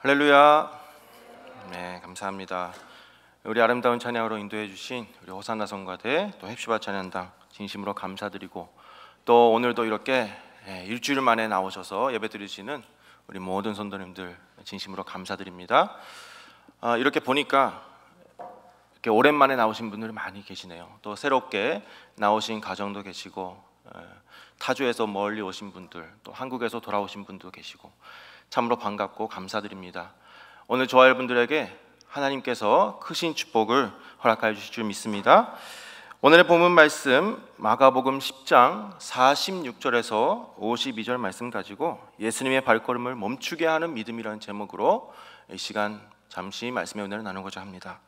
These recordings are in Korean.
할렐루야. 네, 감사합니다. 우리 아름다운 찬양으로 인도해 주신 우리 호산나 성가대 또 헵시바 찬양당 진심으로 감사드리고, 또 오늘도 이렇게 일주일 만에 나오셔서 예배 드리시는 우리 모든 성도님들 진심으로 감사드립니다. 이렇게 보니까 이렇게 오랜만에 나오신 분들이 많이 계시네요. 또 새롭게 나오신 가정도 계시고, 타주에서 멀리 오신 분들, 또 한국에서 돌아오신 분도 계시고 참으로 반갑고 감사드립니다. 오늘 저와 여러분들에게 하나님께서 크신 축복을 허락하여 주실 줄 믿습니다. 오늘의 본문 말씀 마가복음 10장 46절에서 52절 말씀 가지고 예수님의 발걸음을 멈추게 하는 믿음이라는 제목으로 이 시간 잠시 말씀의 은혜를 나누고자 합니다.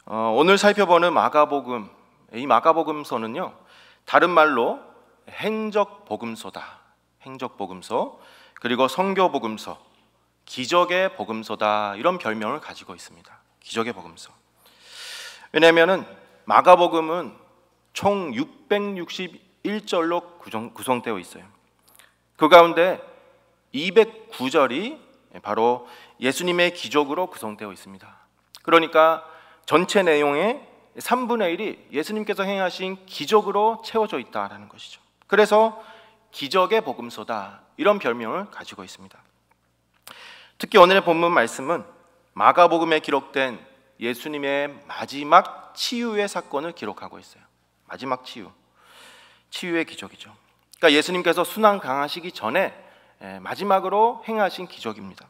오늘 살펴보는 마가복음, 이 마가복음서는요, 다른 말로 행적복음서다, 행적복음서, 그리고 성교복음서, 기적의 복음서다, 이런 별명을 가지고 있습니다. 기적의 복음서. 왜냐하면 마가복음은 총 661절로 구성되어 있어요. 그 가운데 209절이 바로 예수님의 기적으로 구성되어 있습니다. 그러니까 전체 내용의 3분의 1이 예수님께서 행하신 기적으로 채워져 있다는 것이죠. 그래서 기적의 복음서다, 이런 별명을 가지고 있습니다. 특히 오늘의 본문 말씀은 마가복음에 기록된 예수님의 마지막 치유의 사건을 기록하고 있어요. 마지막 치유의 기적이죠. 그러니까 예수님께서 순환 강하시기 전에 마지막으로 행하신 기적입니다.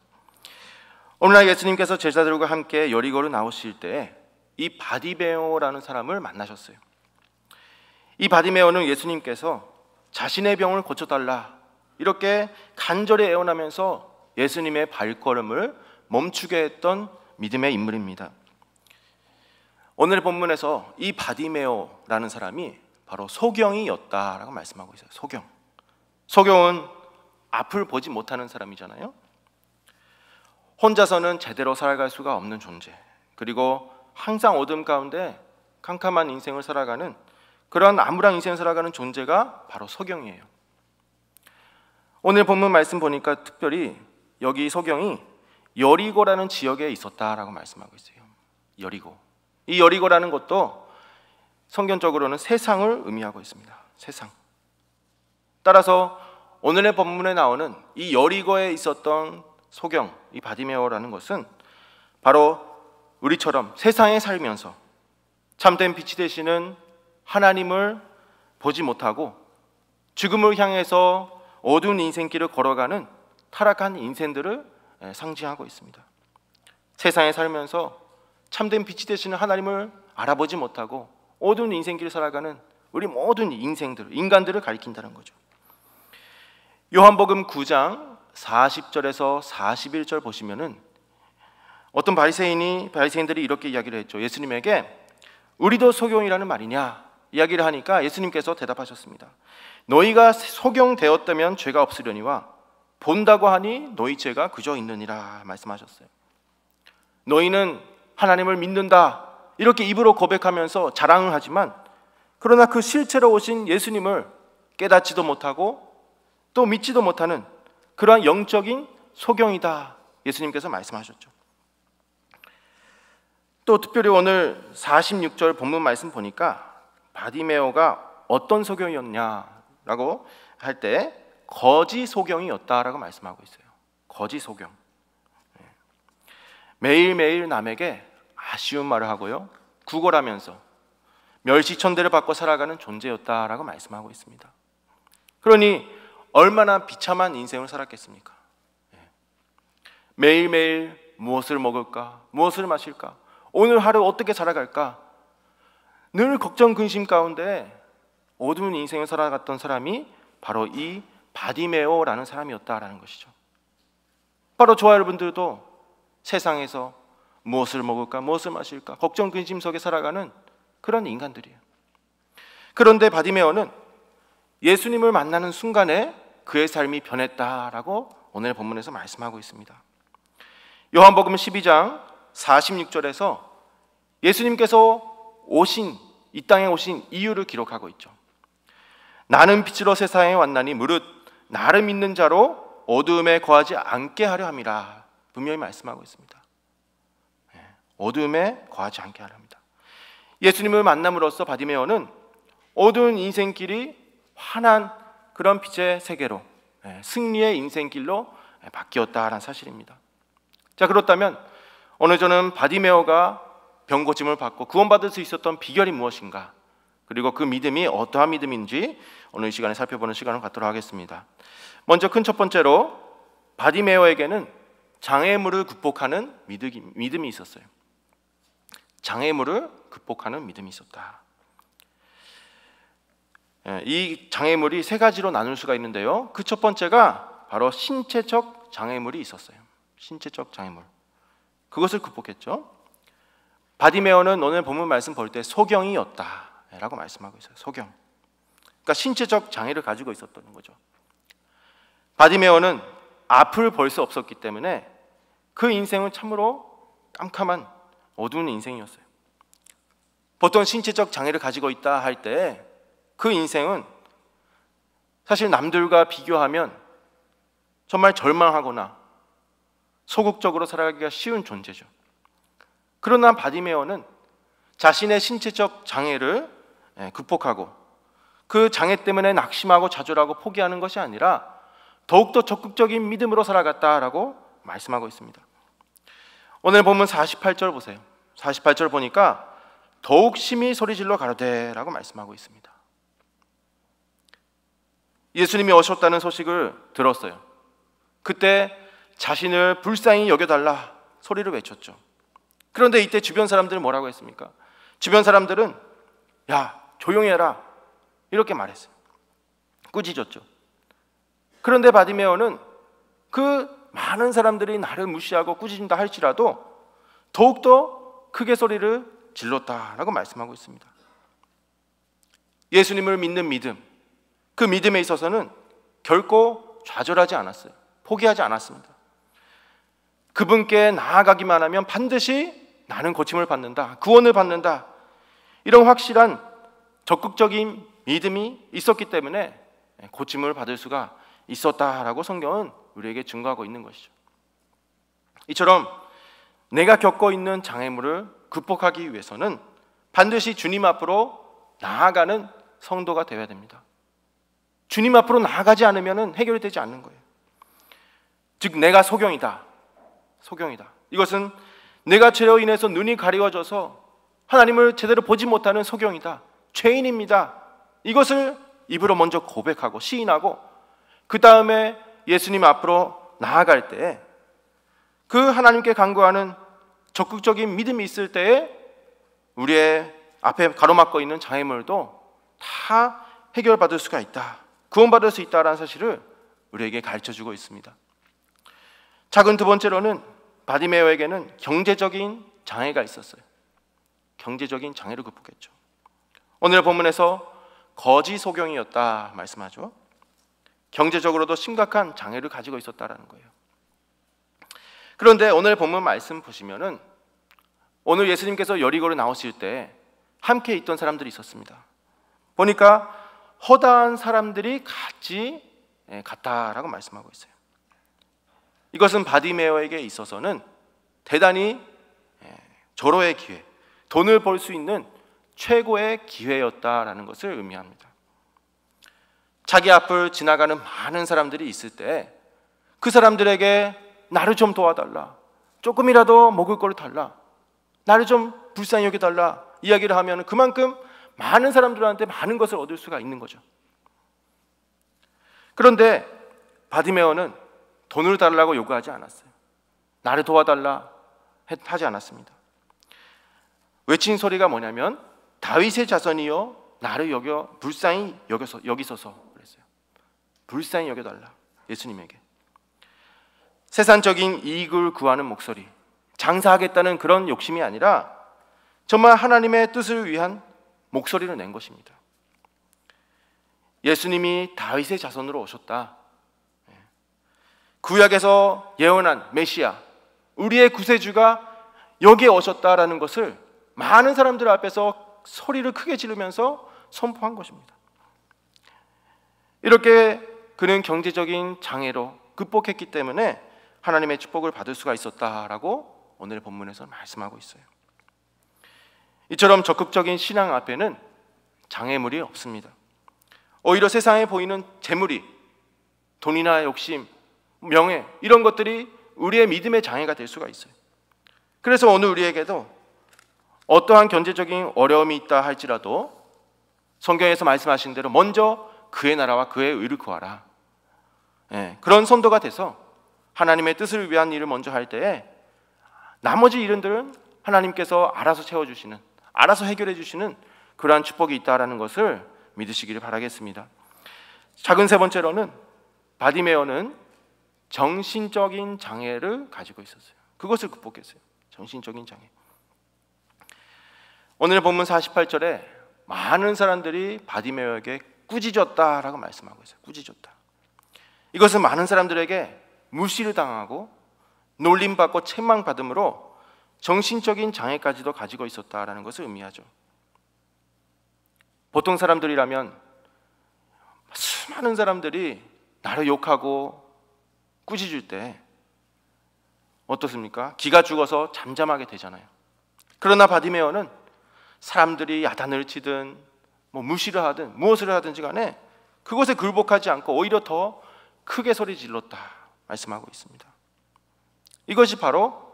오늘날 예수님께서 제자들과 함께 여리고로 나오실 때 이 바디메오라는 사람을 만나셨어요. 이 바디메오는 예수님께서 자신의 병을 고쳐달라 이렇게 간절히 애원하면서 예수님의 발걸음을 멈추게 했던 믿음의 인물입니다. 오늘 본문에서 이 바디메오라는 사람이 바로 소경이었다라고 말씀하고 있어요. 소경은 앞을 보지 못하는 사람이잖아요. 혼자서는 제대로 살아갈 수가 없는 존재, 그리고 항상 어둠 가운데 캄캄한 인생을 살아가는 그런 암울한 인생을 살아가는 존재가 바로 소경이에요. 오늘 본문 말씀 보니까 특별히 여기 소경이 여리고라는 지역에 있었다라고 말씀하고 있어요. 여리고. 이 여리고라는 것도 성경적으로는 세상을 의미하고 있습니다. 세상. 따라서 오늘의 본문에 나오는 이 여리고에 있었던 소경, 이 바디메오라는 것은 바로 우리처럼 세상에 살면서 참된 빛이 되시는 하나님을 보지 못하고 죽음을 향해서 어두운 인생길을 걸어가는 타락한 인생들을 상징하고 있습니다. 세상에 살면서 참된 빛이 되시는 하나님을 알아보지 못하고 어두운 인생길을 살아가는 우리 모든 인간들을 가리킨다는 거죠. 요한복음 9장 40절에서 41절 보시면은 어떤 바리새인들이 이렇게 이야기를 했죠. 예수님에게 우리도 소경이라는 말이냐 이야기를 하니까 예수님께서 대답하셨습니다. 너희가 소경되었다면 죄가 없으려니와 본다고 하니 너희 죄가 그저 있느니라 말씀하셨어요. 너희는 하나님을 믿는다 이렇게 입으로 고백하면서 자랑을 하지만, 그러나 그 실체로 오신 예수님을 깨닫지도 못하고 또 믿지도 못하는 그러한 영적인 소경이다, 예수님께서 말씀하셨죠. 또 특별히 오늘 46절 본문 말씀 보니까 바디메오가 어떤 소경이었냐라고 할 때 거지 소경이었다라고 말씀하고 있어요. 거지 소경. 매일매일 남에게 아쉬운 말을 하고요, 구걸하면서 멸시천대를 받고 살아가는 존재였다라고 말씀하고 있습니다. 그러니 얼마나 비참한 인생을 살았겠습니까? 매일매일 무엇을 먹을까, 무엇을 마실까, 오늘 하루 어떻게 살아갈까, 늘 걱정 근심 가운데 어두운 인생을 살아갔던 사람이 바로 이 바디메오라는 사람이었다라는 것이죠. 바로 저와 여러분들도 세상에서 무엇을 먹을까, 무엇을 마실까, 걱정 근심 속에 살아가는 그런 인간들이에요. 그런데 바디메오는 예수님을 만나는 순간에 그의 삶이 변했다라고 오늘 본문에서 말씀하고 있습니다. 요한복음 12장 46절에서 예수님께서 이 땅에 오신 이유를 기록하고 있죠. 나는 빛으로 세상에 왔나니 무릇 나를 믿는 자로 어두움에 거하지 않게 하려 함이라. 분명히 말씀하고 있습니다. 어둠에 거하지 않게 하랍니다. 예수님을 만남으로써 바디메오는 어두운 인생길이 환한 그런 빛의 세계로, 승리의 인생길로 바뀌었다라는 사실입니다. 자, 그렇다면 오늘 저는 바디메오가 병 고침을 받고 구원받을 수 있었던 비결이 무엇인가, 그리고 그 믿음이 어떠한 믿음인지 오늘 이 시간에 살펴보는 시간을 갖도록 하겠습니다. 먼저 큰 첫 번째로 바디메오에게는 장애물을 극복하는 믿음이 있었어요. 장애물을 극복하는 믿음이 있었다. 이 장애물이 세 가지로 나눌 수가 있는데요, 그 첫 번째가 바로 신체적 장애물이 있었어요. 신체적 장애물, 그것을 극복했죠. 바디메오는 오늘 본문 말씀 볼 때 소경이었다라고 말씀하고 있어요. 소경, 그러니까 신체적 장애를 가지고 있었던 거죠. 바디메오는 앞을 볼 수 없었기 때문에 그 인생은 참으로 깜깜한 어두운 인생이었어요. 보통 신체적 장애를 가지고 있다 할 때 그 인생은 사실 남들과 비교하면 정말 절망하거나 소극적으로 살아가기가 쉬운 존재죠. 그러나 바디메오는 자신의 신체적 장애를 극복하고 그 장애 때문에 낙심하고 좌절하고 포기하는 것이 아니라 더욱더 적극적인 믿음으로 살아갔다라고 말씀하고 있습니다. 오늘 본문 48절 보세요. 48절 보니까 더욱 심히 소리질러 가로되 라고 말씀하고 있습니다. 예수님이 오셨다는 소식을 들었어요. 그때 자신을 불쌍히 여겨달라 소리를 외쳤죠. 그런데 이때 주변 사람들은 뭐라고 했습니까? 주변 사람들은 야, 조용히 해라 이렇게 말했어요. 꾸짖었죠. 그런데 바디메오는 그 많은 사람들이 나를 무시하고 꾸짖는다 할지라도 더욱더 크게 소리를 질렀다라고 말씀하고 있습니다. 예수님을 믿는 믿음, 그 믿음에 있어서는 결코 좌절하지 않았어요. 포기하지 않았습니다. 그분께 나아가기만 하면 반드시 나는 고침을 받는다, 구원을 받는다, 이런 확실한 적극적인 믿음이 있었기 때문에 고침을 받을 수가 있었다라고 성경은 우리에게 증거하고 있는 것이죠. 이처럼 내가 겪고 있는 장애물을 극복하기 위해서는 반드시 주님 앞으로 나아가는 성도가 되어야 됩니다. 주님 앞으로 나아가지 않으면 해결이 되지 않는 거예요. 즉 내가 소경이다. 이것은 내가 죄로 인해서 눈이 가리워져서 하나님을 제대로 보지 못하는 소경이다, 죄인입니다. 이것을 입으로 먼저 고백하고 시인하고 그 다음에 예수님 앞으로 나아갈 때 그 하나님께 간구하는 적극적인 믿음이 있을 때에 우리의 앞에 가로막고 있는 장애물도 다 해결받을 수가 있다, 구원받을 수 있다라는 사실을 우리에게 가르쳐주고 있습니다. 작은 두 번째로는 바디메오에게는 경제적인 장애가 있었어요. 경제적인 장애를 극복했죠. 오늘 본문에서 거지 소경이었다 말씀하죠. 경제적으로도 심각한 장애를 가지고 있었다라는 거예요. 그런데 오늘 본문 말씀 보시면은 오늘 예수님께서 여리고를 나오실 때 함께 있던 사람들이 있었습니다. 보니까 허다한 사람들이 같이 갔다라고 말씀하고 있어요. 이것은 바디메오에게 있어서는 대단히 절호의 기회, 돈을 벌 수 있는 최고의 기회였다라는 것을 의미합니다. 자기 앞을 지나가는 많은 사람들이 있을 때 그 사람들에게 나를 좀 도와달라, 조금이라도 먹을 거를 달라, 나를 좀 불쌍히 여겨달라 이야기를 하면 그만큼 많은 사람들한테 많은 것을 얻을 수가 있는 거죠. 그런데 바디메오는 돈을 달라고 요구하지 않았어요. 나를 도와달라 하지 않았습니다. 외친 소리가 뭐냐면 다윗의 자손이여 나를 불쌍히 여기소서 그랬어요. 불쌍히 여겨달라, 예수님에게. 세상적인 이익을 구하는 목소리, 장사하겠다는 그런 욕심이 아니라 정말 하나님의 뜻을 위한 목소리를 낸 것입니다. 예수님이 다윗의 자손으로 오셨다, 구약에서 예언한 메시아, 우리의 구세주가 여기에 오셨다라는 것을 많은 사람들 앞에서 소리를 크게 지르면서 선포한 것입니다. 이렇게 그는 경제적인 장애로 극복했기 때문에 하나님의 축복을 받을 수가 있었다라고 오늘 본문에서 말씀하고 있어요. 이처럼 적극적인 신앙 앞에는 장애물이 없습니다. 오히려 세상에 보이는 재물이, 돈이나 욕심, 명예, 이런 것들이 우리의 믿음의 장애가 될 수가 있어요. 그래서 오늘 우리에게도 어떠한 경제적인 어려움이 있다 할지라도 성경에서 말씀하신 대로 먼저 그의 나라와 그의 의를 구하라. 그런 선도가 돼서 하나님의 뜻을 위한 일을 먼저 할 때에 나머지 일들은 하나님께서 알아서 채워주시는, 알아서 해결해 주시는 그러한 축복이 있다라는 것을 믿으시기를 바라겠습니다. 작은 세 번째로는 바디메어는 정신적인 장애를 가지고 있었어요. 그것을 극복했어요. 정신적인 장애. 오늘 본문 48절에 많은 사람들이 바디메어에게 꾸짖었다라고 말씀하고 있어요. 꾸짖었다. 이것은 많은 사람들에게 무시를 당하고 놀림받고 책망받음으로 정신적인 장애까지도 가지고 있었다라는 것을 의미하죠. 보통 사람들이라면 수많은 사람들이 나를 욕하고 꾸짖을 때 어떻습니까? 기가 죽어서 잠잠하게 되잖아요. 그러나 바디메어는 사람들이 야단을 치든 무시를 하든 무엇을 하든지 간에 그것에 굴복하지 않고 오히려 더 크게 소리 질렀다 말씀하고 있습니다. 이것이 바로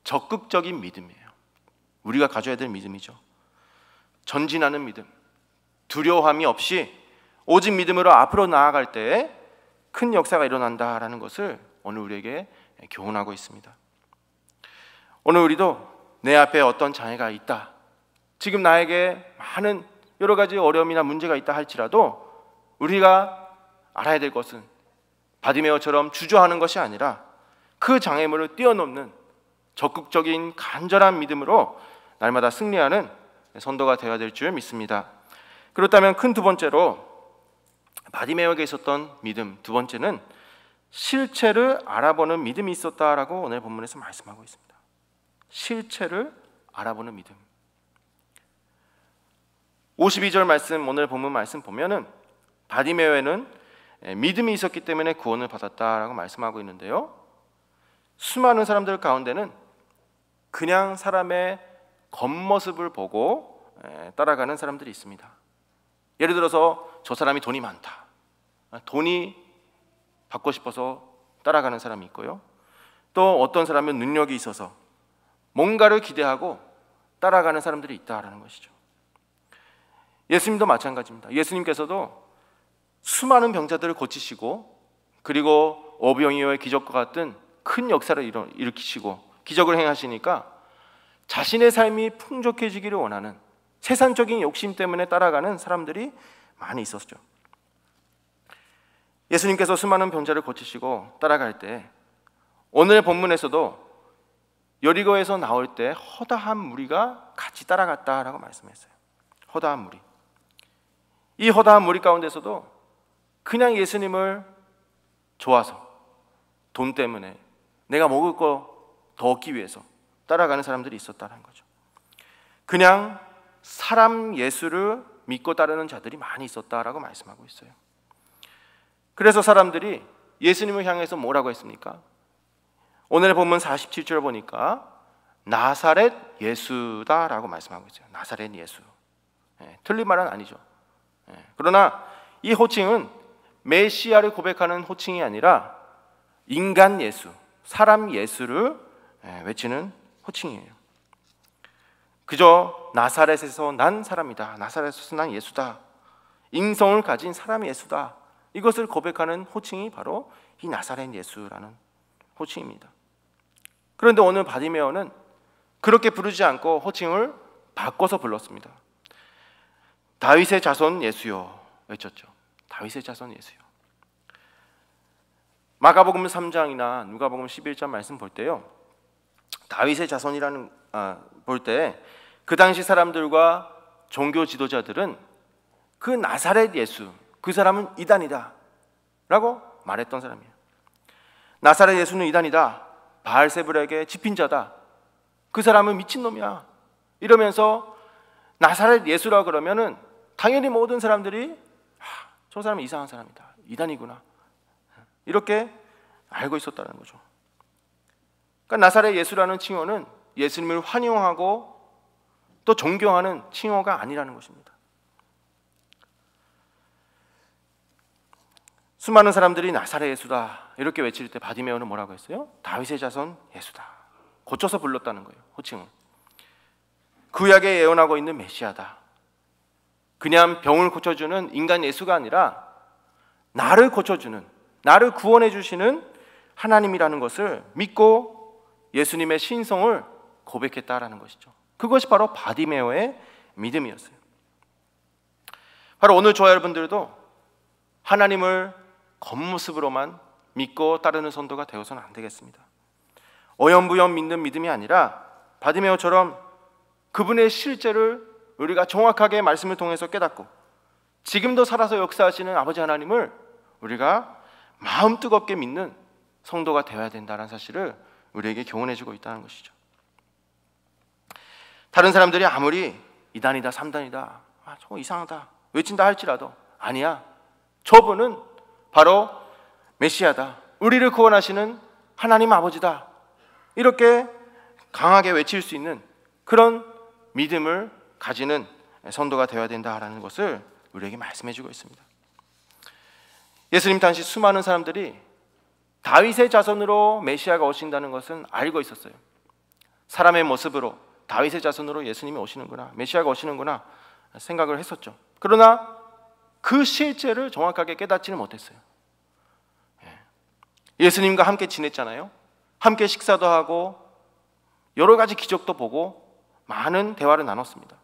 적극적인 믿음이에요. 우리가 가져야 될 믿음이죠. 전진하는 믿음, 두려움이 없이 오직 믿음으로 앞으로 나아갈 때에 큰 역사가 일어난다라는 것을 오늘 우리에게 교훈하고 있습니다. 오늘 우리도 내 앞에 어떤 장애가 있다, 지금 나에게 많은 여러 가지 어려움이나 문제가 있다 할지라도 우리가 알아야 될 것은 바디메어처럼 주저하는 것이 아니라 그 장애물을 뛰어넘는 적극적인 간절한 믿음으로 날마다 승리하는 선도가 되어야 될 줄 믿습니다. 그렇다면 큰 두 번째로 바디메어에게 있었던 믿음, 두 번째는 실체를 알아보는 믿음이 있었다라고 오늘 본문에서 말씀하고 있습니다. 실체를 알아보는 믿음. 52절 말씀, 오늘 본문 말씀 보면은 바디메어에는 믿음이 있었기 때문에 구원을 받았다라고 말씀하고 있는데요, 수많은 사람들 가운데는 그냥 사람의 겉모습을 보고 따라가는 사람들이 있습니다. 예를 들어서 저 사람이 돈이 많다, 돈이 받고 싶어서 따라가는 사람이 있고요, 또 어떤 사람은 능력이 있어서 뭔가를 기대하고 따라가는 사람들이 있다라는 것이죠. 예수님도 마찬가지입니다. 예수님께서도 수많은 병자들을 고치시고 그리고 오병이어의 기적과 같은 큰 역사를 일으키시고 기적을 행하시니까 자신의 삶이 풍족해지기를 원하는 세상적인 욕심 때문에 따라가는 사람들이 많이 있었죠. 예수님께서 수많은 병자를 고치시고 따라갈 때 오늘 본문에서도 여리고에서 나올 때 허다한 무리가 같이 따라갔다라고 말씀했어요. 허다한 무리. 이 허다한 무리 가운데서도 그냥 예수님을 좋아서 돈 때문에 내가 먹을 거 더 얻기 위해서 따라가는 사람들이 있었다는 거죠. 그냥 사람 예수를 믿고 따르는 자들이 많이 있었다라고 말씀하고 있어요. 그래서 사람들이 예수님을 향해서 뭐라고 했습니까? 오늘 본문 47절 보니까 나사렛 예수다라고 말씀하고 있어요. 나사렛 예수. 틀린 말은 아니죠. 그러나 이 호칭은 메시아를 고백하는 호칭이 아니라 인간 예수, 사람 예수를 외치는 호칭이에요. 그저 나사렛에서 난 사람이다, 나사렛에서 난 예수다, 인성을 가진 사람 예수다, 이것을 고백하는 호칭이 바로 이 나사렛 예수라는 호칭입니다. 그런데 오늘 바디메어는 그렇게 부르지 않고 호칭을 바꿔서 불렀습니다. 다윗의 자손 예수요 외쳤죠. 다윗의 자손 예수요. 마가복음 3장이나 누가복음 11장 말씀 볼 때요, 다윗의 자손이라는 볼 때 그 당시 사람들과 종교 지도자들은 그 나사렛 예수, 그 사람은 이단이다 라고 말했던 사람이에요. 나사렛 예수는 이단이다, 바알세불에게 집힌 자다, 그 사람은 미친놈이야 이러면서 나사렛 예수라 그러면은 당연히 모든 사람들이 저 사람은 이상한 사람이다, 이단이구나, 이렇게 알고 있었다는 거죠. 그러니까 나사렛 예수라는 칭호는 예수님을 환영하고 또 존경하는 칭호가 아니라는 것입니다. 수많은 사람들이 나사렛 예수다 이렇게 외칠 때 바디메오는 뭐라고 했어요? 다윗의 자손 예수다. 고쳐서 불렀다는 거예요. 호칭을. 구약에 예언하고 있는 메시아다. 그냥 병을 고쳐주는 인간 예수가 아니라 나를 고쳐주는, 나를 구원해 주시는 하나님이라는 것을 믿고 예수님의 신성을 고백했다라는 것이죠. 그것이 바로 바디메오의 믿음이었어요. 바로 오늘 저와 여러분들도 하나님을 겉모습으로만 믿고 따르는 성도가 되어서는 안 되겠습니다. 어연부연 믿는 믿음이 아니라 바디메오처럼 그분의 실제를 우리가 정확하게 말씀을 통해서 깨닫고 지금도 살아서 역사하시는 아버지 하나님을 우리가 마음 뜨겁게 믿는 성도가 되어야 된다는 사실을 우리에게 교훈해주고 있다는 것이죠. 다른 사람들이 아무리 2단이다 3단이다 저거 이상하다 외친다 할지라도 아니야, 저분은 바로 메시아다, 우리를 구원하시는 하나님 아버지다, 이렇게 강하게 외칠 수 있는 그런 믿음을 가지는 성도가 되어야 된다라는 것을 우리에게 말씀해주고 있습니다. 예수님 당시 수많은 사람들이 다윗의 자손으로 메시아가 오신다는 것은 알고 있었어요. 사람의 모습으로 다윗의 자손으로 예수님이 오시는구나, 메시아가 오시는구나 생각을 했었죠. 그러나 그 실제를 정확하게 깨닫지는 못했어요. 예수님과 함께 지냈잖아요. 함께 식사도 하고 여러 가지 기적도 보고 많은 대화를 나눴습니다.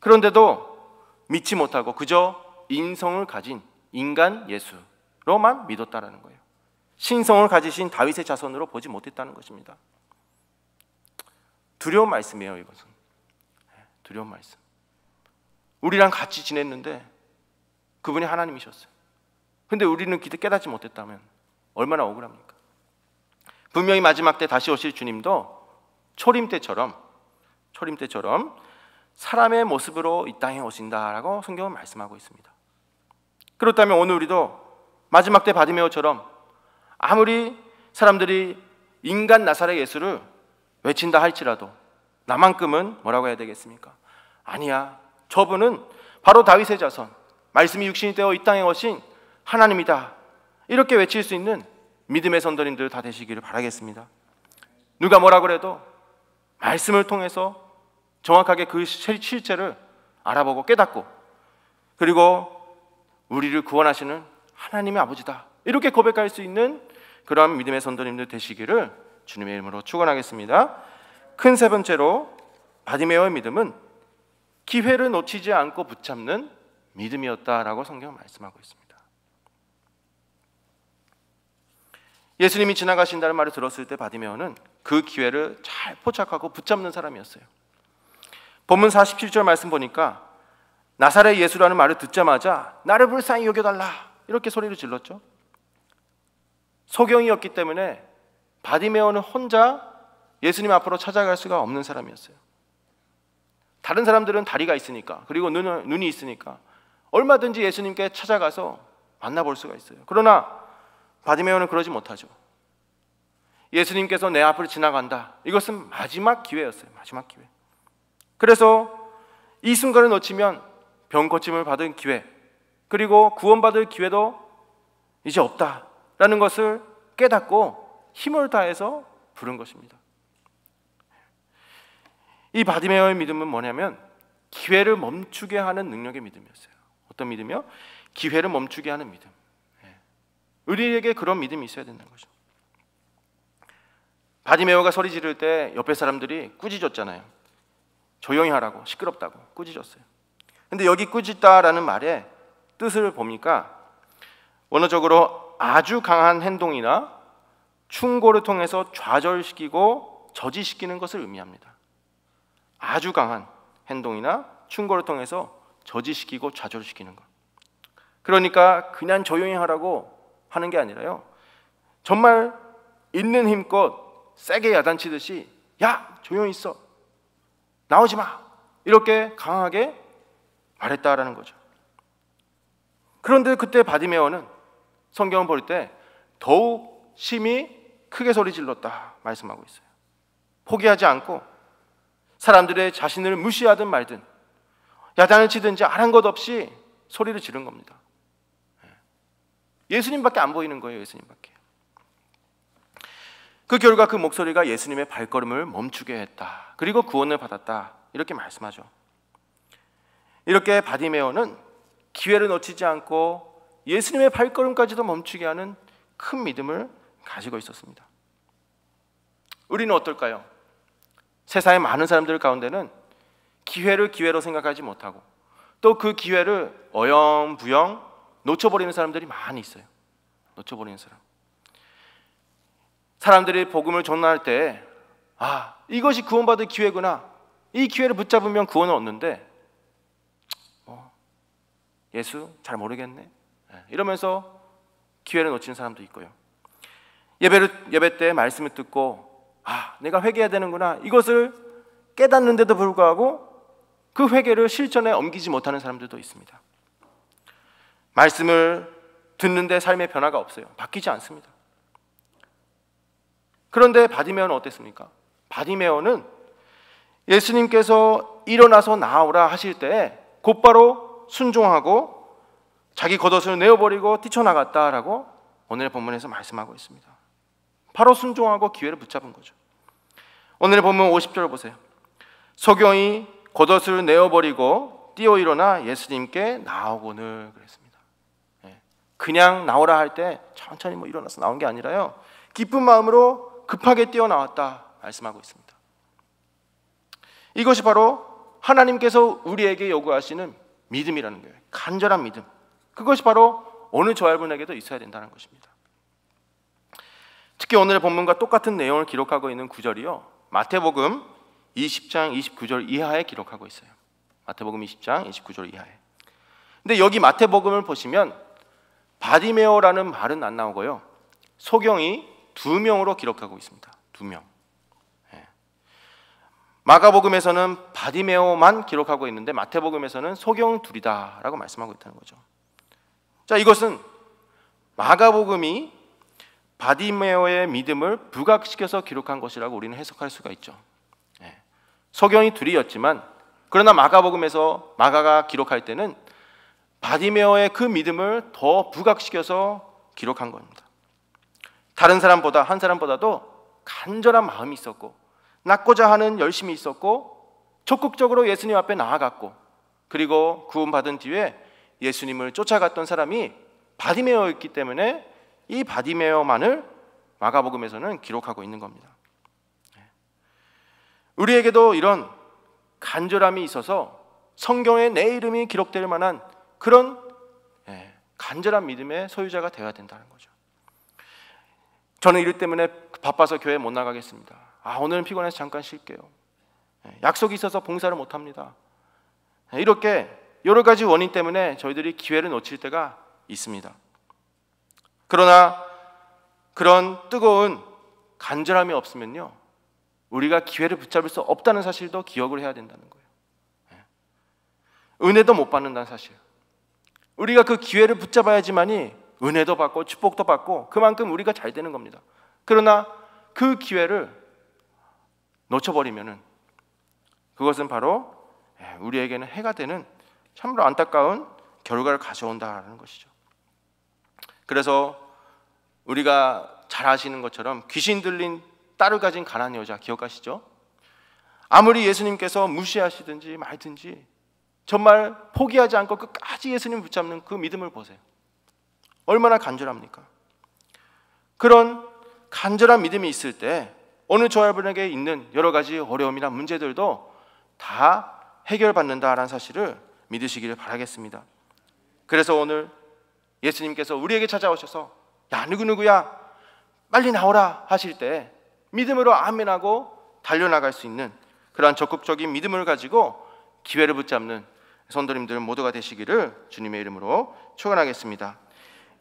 그런데도 믿지 못하고 그저 인성을 가진 인간 예수로만 믿었다라는 거예요. 신성을 가지신 다윗의 자손으로 보지 못했다는 것입니다. 두려운 말씀이에요. 이것은 두려운 말씀. 우리랑 같이 지냈는데 그분이 하나님이셨어요. 근데 우리는 깨닫지 못했다면 얼마나 억울합니까? 분명히 마지막 때 다시 오실 주님도 초림 때처럼 사람의 모습으로 이 땅에 오신다라고 성경은 말씀하고 있습니다. 그렇다면 오늘 우리도 마지막 때 바디메오처럼 아무리 사람들이 인간 나사렛 예수를 외친다 할지라도 나만큼은 뭐라고 해야 되겠습니까? 아니야, 저분은 바로 다윗의 자손, 말씀이 육신이 되어 이 땅에 오신 하나님이다, 이렇게 외칠 수 있는 믿음의 성도님들 다 되시기를 바라겠습니다. 누가 뭐라 그래도 말씀을 통해서 정확하게 그 실체를 알아보고 깨닫고 그리고 우리를 구원하시는 하나님의 아버지다, 이렇게 고백할 수 있는 그러한 믿음의 성도님들 되시기를 주님의 이름으로 축원하겠습니다. 큰 세 번째로 바디메오의 믿음은 기회를 놓치지 않고 붙잡는 믿음이었다라고 성경은 말씀하고 있습니다. 예수님이 지나가신다는 말을 들었을 때 바디메오는 그 기회를 잘 포착하고 붙잡는 사람이었어요. 본문 47절 말씀 보니까 나사렛 예수라는 말을 듣자마자 나를 불쌍히 여겨달라 이렇게 소리를 질렀죠. 소경이었기 때문에 바디메오는 혼자 예수님 앞으로 찾아갈 수가 없는 사람이었어요. 다른 사람들은 다리가 있으니까 그리고 눈이 있으니까 얼마든지 예수님께 찾아가서 만나볼 수가 있어요. 그러나 바디메오는 그러지 못하죠. 예수님께서 내 앞을 지나간다, 이것은 마지막 기회였어요. 마지막 기회. 그래서 이 순간을 놓치면 병 고침을 받은 기회 그리고 구원받을 기회도 이제 없다라는 것을 깨닫고 힘을 다해서 부른 것입니다. 이 바디메오의 믿음은 뭐냐면 기회를 멈추게 하는 능력의 믿음이었어요. 어떤 믿음이요? 기회를 멈추게 하는 믿음. 우리에게 그런 믿음이 있어야 된다는 거죠. 바디메오가 소리 지를 때 옆에 사람들이 꾸짖었잖아요. 조용히 하라고, 시끄럽다고 꾸짖었어요. 근데 여기 꾸짖다라는 말의 뜻을 보니까 원어적으로 아주 강한 행동이나 충고를 통해서 좌절시키고 저지시키는 것을 의미합니다. 아주 강한 행동이나 충고를 통해서 저지시키고 좌절시키는 것. 그러니까 그냥 조용히 하라고 하는 게 아니라요, 정말 있는 힘껏 세게 야단치듯이 야 조용히 있어, 나오지 마, 이렇게 강하게 말했다라는 거죠. 그런데 그때 바디메오는 성경을 볼 때 더욱 심히 크게 소리 질렀다 말씀하고 있어요. 포기하지 않고 사람들의 자신을 무시하든 말든 야단을 치든지 아는 것 없이 소리를 지른 겁니다. 예수님밖에 안 보이는 거예요. 예수님밖에. 그 결과 그 목소리가 예수님의 발걸음을 멈추게 했다. 그리고 구원을 받았다. 이렇게 말씀하죠. 이렇게 바디메오는 기회를 놓치지 않고 예수님의 발걸음까지도 멈추게 하는 큰 믿음을 가지고 있었습니다. 우리는 어떨까요? 세상의 많은 사람들 가운데는 기회를 기회로 생각하지 못하고 또 그 기회를 어영부영 놓쳐버리는 사람들이 많이 있어요. 놓쳐버리는 사람. 사람들이 복음을 전할 때 이것이 구원받을 기회구나. 이 기회를 붙잡으면 구원을 얻는데 예수 잘 모르겠네. 이러면서 기회를 놓치는 사람도 있고요. 예배 때 말씀을 듣고 내가 회개해야 되는구나. 이것을 깨닫는데도 불구하고 그 회개를 실천에 옮기지 못하는 사람들도 있습니다. 말씀을 듣는데 삶의 변화가 없어요. 바뀌지 않습니다. 그런데 바디메오는 어땠습니까? 바디메오는 예수님께서 일어나서 나오라 하실 때 곧바로 순종하고 자기 겉옷을 내어버리고 뛰쳐나갔다라고 오늘의 본문에서 말씀하고 있습니다. 바로 순종하고 기회를 붙잡은 거죠. 오늘의 본문 50절 보세요. 소경이 겉옷을 내어버리고 뛰어 일어나 예수님께 나오거늘 그랬습니다. 그냥 나오라 할 때 천천히 일어나서 나온 게 아니라요, 기쁜 마음으로 급하게 뛰어나왔다 말씀하고 있습니다. 이것이 바로 하나님께서 우리에게 요구하시는 믿음이라는 거예요. 간절한 믿음. 그것이 바로 어느 저여러분에게도 있어야 된다는 것입니다. 특히 오늘의 본문과 똑같은 내용을 기록하고 있는 구절이요, 마태복음 20장 29절 이하에 기록하고 있어요. 마태복음 20장 29절 이하에. 근데 여기 마태복음을 보시면 바디메오라는 말은 안 나오고요, 소경이 2명으로 기록하고 있습니다. 2명. 마가복음에서는 바디메오만 기록하고 있는데 마태복음에서는 소경 둘이다라고 말씀하고 있다는 거죠. 자, 이것은 마가복음이 바디메오의 믿음을 부각시켜서 기록한 것이라고 우리는 해석할 수가 있죠. 소경이 둘이었지만 그러나 마가복음에서 마가가 기록할 때는 바디메오의 그 믿음을 더 부각시켜서 기록한 겁니다. 다른 사람보다 한 사람보다도 간절한 마음이 있었고 낫고자 하는 열심이 있었고 적극적으로 예수님 앞에 나아갔고 그리고 구원받은 뒤에 예수님을 쫓아갔던 사람이 바디메오였기 때문에 이 바디메오만을 마가복음에서는 기록하고 있는 겁니다. 우리에게도 이런 간절함이 있어서 성경에 내 이름이 기록될 만한 그런 간절한 믿음의 소유자가 되어야 된다는 거죠. 저는 일 때문에 바빠서 교회 못 나가겠습니다. 오늘은 피곤해서 잠깐 쉴게요. 약속이 있어서 봉사를 못합니다. 이렇게 여러 가지 원인 때문에 저희들이 기회를 놓칠 때가 있습니다. 그러나 그런 뜨거운 간절함이 없으면요, 우리가 기회를 붙잡을 수 없다는 사실도 기억을 해야 된다는 거예요. 은혜도 못 받는다는 사실. 우리가 그 기회를 붙잡아야지만이 은혜도 받고 축복도 받고 그만큼 우리가 잘 되는 겁니다. 그러나 그 기회를 놓쳐버리면은 그것은 바로 우리에게는 해가 되는 참으로 안타까운 결과를 가져온다는 것이죠. 그래서 우리가 잘 아시는 것처럼 귀신 들린 딸을 가진 가난한 여자 기억하시죠? 아무리 예수님께서 무시하시든지 말든지 정말 포기하지 않고 끝까지 예수님 붙잡는 그 믿음을 보세요. 얼마나 간절합니까? 그런 간절한 믿음이 있을 때 어느 저 여러분에게 있는 여러 가지 어려움이나 문제들도 다 해결받는다라는 사실을 믿으시기를 바라겠습니다. 그래서 오늘 예수님께서 우리에게 찾아오셔서 야 누구누구야 빨리 나오라 하실 때 믿음으로 아멘하고 달려나갈 수 있는 그러한 적극적인 믿음을 가지고 기회를 붙잡는 성도님들 모두가 되시기를 주님의 이름으로 축원하겠습니다.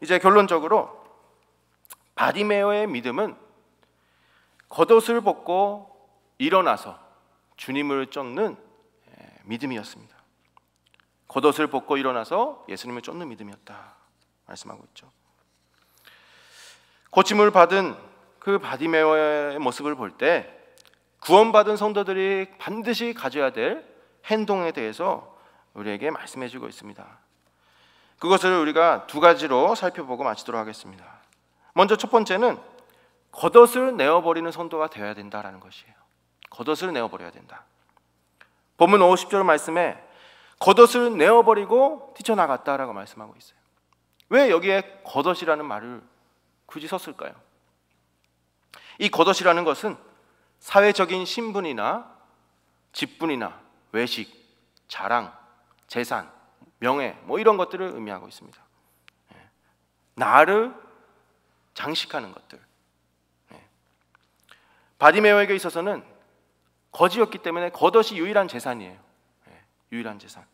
이제 결론적으로 바디메오의 믿음은 겉옷을 벗고 일어나서 주님을 쫓는 믿음이었습니다. 겉옷을 벗고 일어나서 예수님을 쫓는 믿음이었다 말씀하고 있죠. 고침을 받은 그 바디메오의 모습을 볼 때 구원받은 성도들이 반드시 가져야 될 행동에 대해서 우리에게 말씀해 주고 있습니다. 그것을 우리가 두 가지로 살펴보고 마치도록 하겠습니다. 먼저 첫 번째는 겉옷을 내어버리는 성도가 되어야 된다라는 것이에요. 겉옷을 내어버려야 된다. 본문 50절 말씀에 겉옷을 내어버리고 뛰쳐나갔다라고 말씀하고 있어요. 왜 여기에 겉옷이라는 말을 굳이 썼을까요? 이 겉옷이라는 것은 사회적인 신분이나 직분이나 외식, 자랑, 재산, 명예 뭐 이런 것들을 의미하고 있습니다. 나를 장식하는 것들. 바디메오에게 있어서는 거지였기 때문에 겉옷이 유일한 재산이에요. 유일한 재산.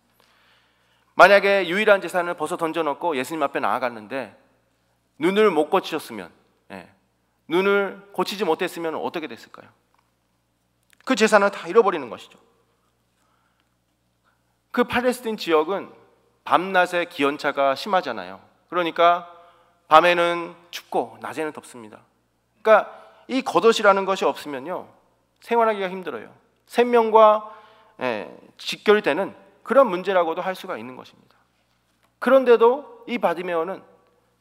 만약에 유일한 재산을 벗어 던져놓고 예수님 앞에 나아갔는데 눈을 못 고치셨으면, 눈을 고치지 못했으면 어떻게 됐을까요? 그 재산을 다 잃어버리는 것이죠. 그 팔레스틴 지역은 밤낮의 기온차가 심하잖아요. 그러니까 밤에는 춥고 낮에는 덥습니다. 그러니까 이 겉옷이라는 것이 없으면요 생활하기가 힘들어요. 생명과 직결이 되는 그런 문제라고도 할 수가 있는 것입니다. 그런데도 이 바디메오는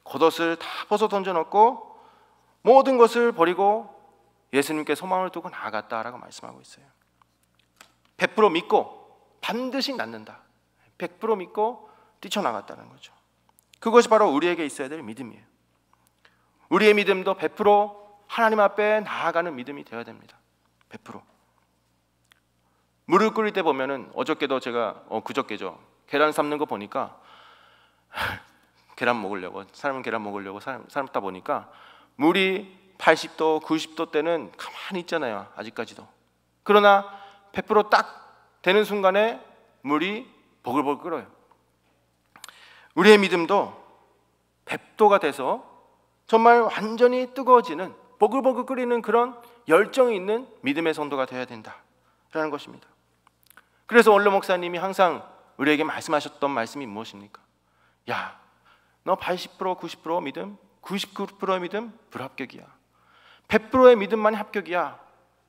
겉옷을 다 벗어 던져놓고 모든 것을 버리고 예수님께 소망을 두고 나아갔다라고 말씀하고 있어요. 100% 믿고 반드시 낫는다. 100% 믿고 뛰쳐나갔다는 거죠. 그것이 바로 우리에게 있어야 될 믿음이에요. 우리의 믿음도 100% 하나님 앞에 나아가는 믿음이 되어야 됩니다. 100%. 물을 끓일 때 보면은 어저께도 제가 그저께죠. 계란 삶는 거 보니까 사람은 계란 먹으려고 삶다 보니까 물이 80도, 90도 때는 가만히 있잖아요. 아직까지도. 그러나 100%딱 되는 순간에 물이 보글보글 끓어요. 우리의 믿음도 100도가 돼서 정말 완전히 뜨거워지는 보글보글 끓이는 그런 열정이 있는 믿음의 성도가 되어야 된다라는 것입니다. 그래서 원로 목사님이 항상 우리에게 말씀하셨던 말씀이 무엇입니까? 야, 너 80%, 90% 믿음, 99%의 믿음 불합격이야. 100%의 믿음만이 합격이야.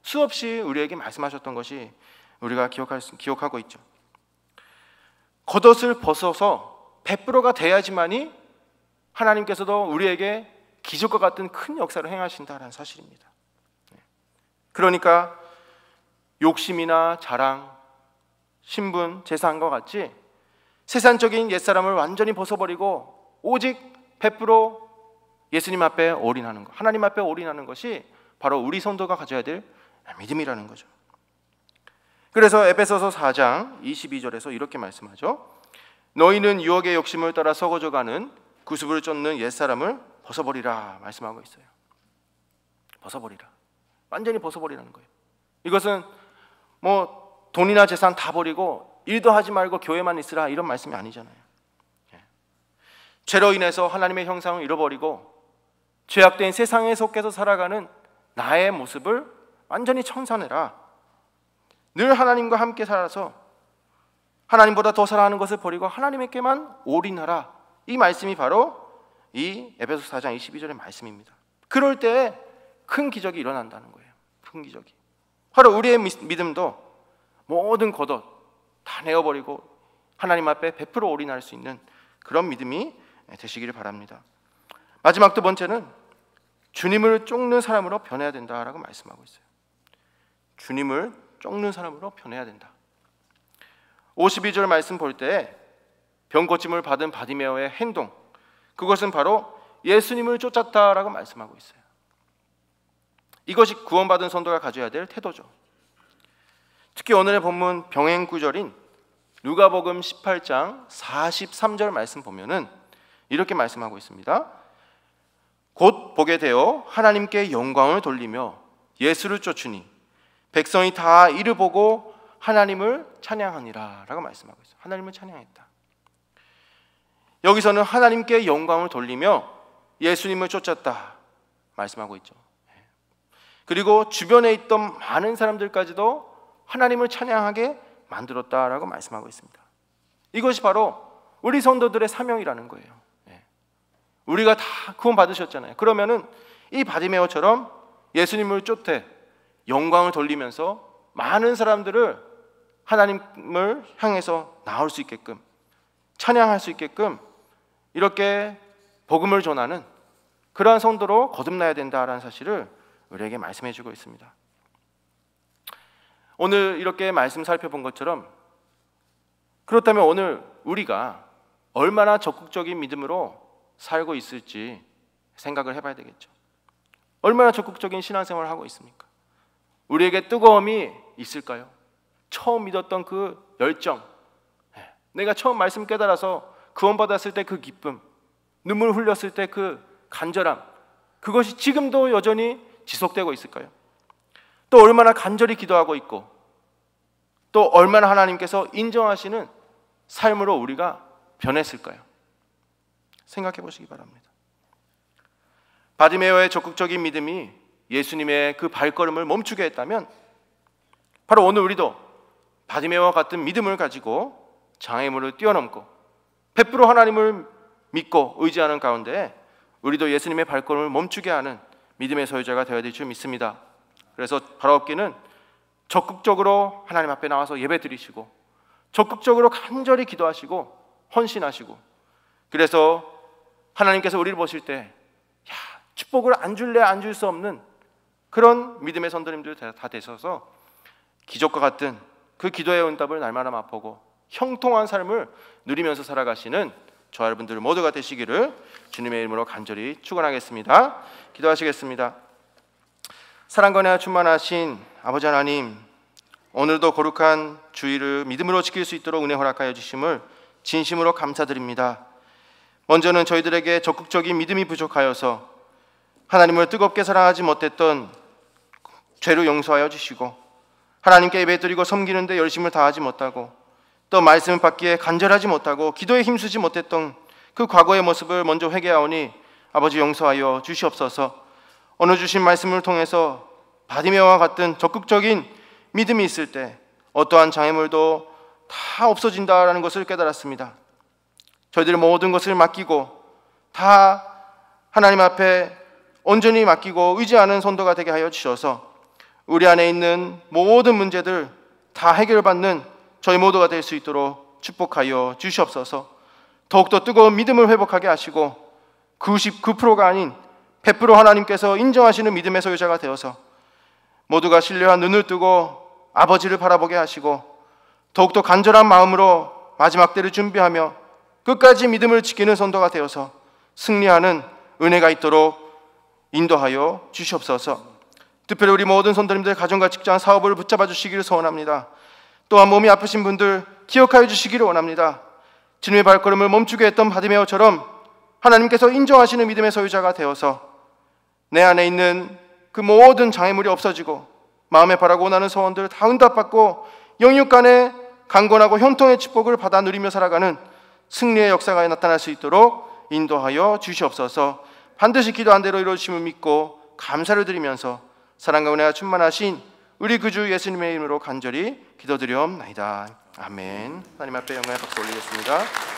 수없이 우리에게 말씀하셨던 것이 우리가 기억하고 있죠. 겉옷을 벗어서 100%가 돼야지만이 하나님께서도 우리에게 기적과 같은 큰 역사를 행하신다는 사실입니다. 그러니까 욕심이나 자랑, 신분, 재산과 같이 세상적인 옛사람을 완전히 벗어버리고 오직 100% 예수님 앞에 올인하는 것, 하나님 앞에 올인하는 것이 바로 우리 성도가 가져야 될 믿음이라는 거죠. 그래서 에베소서 4장 22절에서 이렇게 말씀하죠. 너희는 유혹의 욕심을 따라 썩어져가는 구습을 쫓는 옛사람을 벗어버리라 말씀하고 있어요. 벗어버리라. 완전히 벗어버리라는 거예요. 이것은 뭐 돈이나 재산 다 버리고 일도 하지 말고 교회만 있으라 이런 말씀이 아니잖아요. 죄로 인해서 하나님의 형상을 잃어버리고 죄악된 세상에 속해서 살아가는 나의 모습을 완전히 청산해라. 늘 하나님과 함께 살아서 하나님보다 더 사랑하는 것을 버리고 하나님에게만 올인하라. 이 말씀이 바로 이 에베소 4장 22절의 말씀입니다. 그럴 때 큰 기적이 일어난다는 거예요. 큰 기적이. 바로 우리의 믿음도 모든 겉옷 다 내어버리고 하나님 앞에 100% 올인할 수 있는 그런 믿음이 되시기를 바랍니다. 마지막 두 번째는 주님을 쫓는 사람으로 변해야 된다라고 말씀하고 있어요. 주님을 쫓는 사람으로 변해야 된다. 52절 말씀 볼 때 병 고침을 받은 바디메오의 행동, 그것은 바로 예수님을 쫓았다라고 말씀하고 있어요. 이것이 구원받은 성도가 가져야 될 태도죠. 특히 오늘의 본문 병행 구절인 누가복음 18장 43절 말씀 보면은 이렇게 말씀하고 있습니다. 곧 보게 되어 하나님께 영광을 돌리며 예수를 쫓으니 백성이 다 이를 보고 하나님을 찬양하니라 라고 말씀하고 있어요. 하나님을 찬양했다. 여기서는 하나님께 영광을 돌리며 예수님을 쫓았다 말씀하고 있죠. 그리고 주변에 있던 많은 사람들까지도 하나님을 찬양하게 만들었다라고 말씀하고 있습니다. 이것이 바로 우리 성도들의 사명이라는 거예요. 우리가 다 구원 받으셨잖아요. 그러면은 이 바디메오처럼 예수님을 쫓되 영광을 돌리면서 많은 사람들을 하나님을 향해서 나올 수 있게끔, 찬양할 수 있게끔 이렇게 복음을 전하는 그러한 성도로 거듭나야 된다라는 사실을 우리에게 말씀해 주고 있습니다. 오늘 이렇게 말씀 살펴본 것처럼, 그렇다면 오늘 우리가 얼마나 적극적인 믿음으로 살고 있을지 생각을 해봐야 되겠죠. 얼마나 적극적인 신앙생활을 하고 있습니까? 우리에게 뜨거움이 있을까요? 처음 믿었던 그 열정, 내가 처음 말씀 깨달아서 구원받았을 때 그 기쁨, 눈물 흘렸을 때 그 간절함, 그것이 지금도 여전히 지속되고 있을까요? 또 얼마나 간절히 기도하고 있고, 또 얼마나 하나님께서 인정하시는 삶으로 우리가 변했을까요? 생각해 보시기 바랍니다. 바디메오의 적극적인 믿음이 예수님의 그 발걸음을 멈추게 했다면, 바로 오늘 우리도 바디메오와 같은 믿음을 가지고 장애물을 뛰어넘고 100% 하나님을 믿고 의지하는 가운데 우리도 예수님의 발걸음을 멈추게 하는 믿음의 소유자가 되어야 될 줄 믿습니다. 그래서 바라옵기는 적극적으로 하나님 앞에 나와서 예배 드리시고, 적극적으로 간절히 기도하시고 헌신하시고, 그래서 하나님께서 우리를 보실 때 축복을 안 줄래 안 줄 수 없는 그런 믿음의 선도님들 다 되셔서 기적과 같은 그 기도의 응답을 날마다 맛보고 형통한 삶을 누리면서 살아가시는 저와 여러분들 모두가 되시기를 주님의 이름으로 간절히 축원하겠습니다. 기도하시겠습니다. 사랑과 은혜가 충만하신 아버지 하나님, 오늘도 거룩한 주일을 믿음으로 지킬 수 있도록 은혜 허락하여 주심을 진심으로 감사드립니다. 먼저는 저희들에게 적극적인 믿음이 부족하여서 하나님을 뜨겁게 사랑하지 못했던 죄를 용서하여 주시고, 하나님께 예배드리고 섬기는 데 열심을 다하지 못하고, 또 말씀을 받기에 간절하지 못하고 기도에 힘쓰지 못했던 그 과거의 모습을 먼저 회개하오니 아버지 용서하여 주시옵소서. 오늘 주신 말씀을 통해서 바디메오와 같은 적극적인 믿음이 있을 때 어떠한 장애물도 다 없어진다라는 것을 깨달았습니다. 저희들의 모든 것을 맡기고 다 하나님 앞에 온전히 맡기고 의지하는 선도가 되게 하여 주셔서 우리 안에 있는 모든 문제들 다 해결받는 저희 모두가 될 수 있도록 축복하여 주시옵소서. 더욱더 뜨거운 믿음을 회복하게 하시고 99%가 아닌 100% 하나님께서 인정하시는 믿음의 소유자가 되어서 모두가 신뢰한 눈을 뜨고 아버지를 바라보게 하시고, 더욱더 간절한 마음으로 마지막 때를 준비하며 끝까지 믿음을 지키는 선도가 되어서 승리하는 은혜가 있도록 인도하여 주시옵소서. 특별히 우리 모든 선도님들 가정과 직장 사업을 붙잡아 주시기를 소원합니다. 또한 몸이 아프신 분들 기억하여 주시기를 원합니다. 주님의 발걸음을 멈추게 했던 바디메오처럼 하나님께서 인정하시는 믿음의 소유자가 되어서 내 안에 있는 그 모든 장애물이 없어지고 마음에 바라고 원하는 소원들 다 응답받고 영육 간에 강건하고 형통의 축복을 받아 누리며 살아가는 승리의 역사가 나타날 수 있도록 인도하여 주시옵소서. 반드시 기도한 대로 이루어주심을 믿고 감사를 드리면서 사랑과 은혜가 충만하신 우리 구주 예수님의 이름으로 간절히 기도드리옵나이다. 아멘. 하나님 앞에 영광의 박수 올리겠습니다.